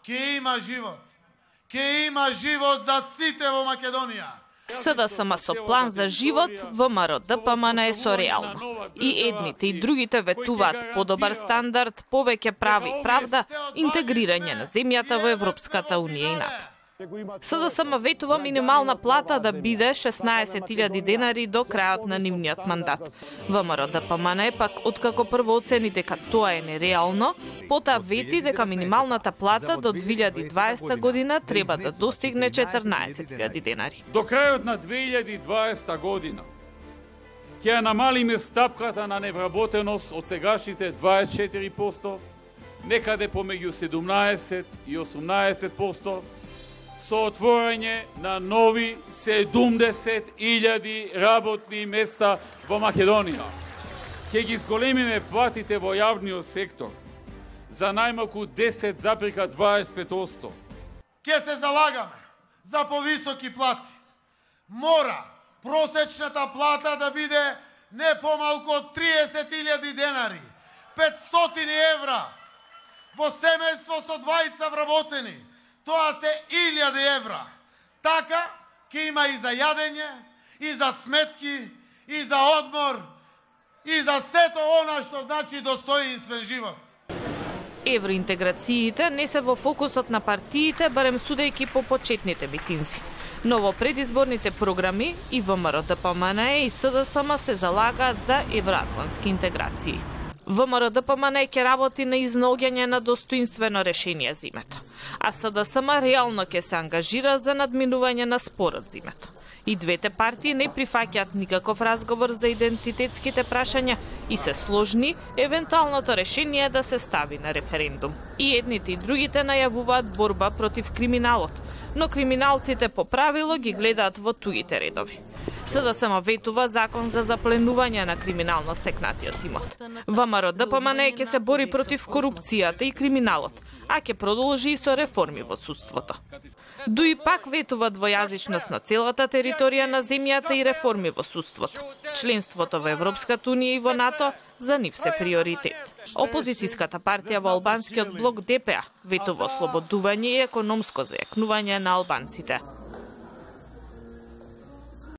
ќе има живот. Ќе има живот за сите во Македонија. СДСМ со план за живот, ВМРО ДПМН е со реално. И едните и другите ветуваат подобар стандард, повеќе прави правда, интегрирање на земјата во Европската унија и НАТО. СДСМ ветува минимална плата да биде 16.000 денари до крајот на нивниот мандат. ВМРО ДПМН пак, откако прво оцени дека тоа е нереално, потоа вети дека минималната плата до 2020 година треба да достигне 14.000 денари. До крајот на 2020 година ќе намалиме стапката на невработеност од сегашните 24%, некаде помеѓу 17 и 18%, со отворање на нови 70.000 работни места во Македонија. Ќе ги зголемиме платите во јавниот сектор за најмалку 10,25%. Ќе се залагаме за повисоки плати. Мора просечната плата да биде не помалку од 30.000 денари, 500 евра во семејство со двајца вработени. Тоа се 1000 евра. Така ќе има и за јадење, и за сметки, и за одмор, и за сето она што значи достоинствен живот. Евроинтеграциите не се во фокусот на партиите, барем судејќи по почетните митинзи. Но во предизборните програми и ВМРО ДПМН и СДСМ се залагаат за евроатлантски интеграции. ВМРО ДПМН ќе работи на изнаоѓање на достоинствено решение за името, а СДСМ реално ќе се ангажира за надминување на спорот за името. И двете партии не прифаќаат никаков разговор за идентитетските прашања и се сложни евентуалното решение да се стави на референдум. И едните и другите најавуваат борба против криминалот, но криминалците по правило ги гледаат во тугите редови. СДСМ ветува закон за запленување на криминално стекнатиот имот. ВМРО ДПМН ќе се бори против корупцијата и криминалот, а ќе продолжи и со реформи во судството. Дуи пак ветува двојазичност на целата територија на земјата и реформи во судството. Членството во Европската унија и во НАТО за нив се приоритет. Опозицијската партија во албанскиот блок ДПА ветува ослободување и економско зајакнување на албанците.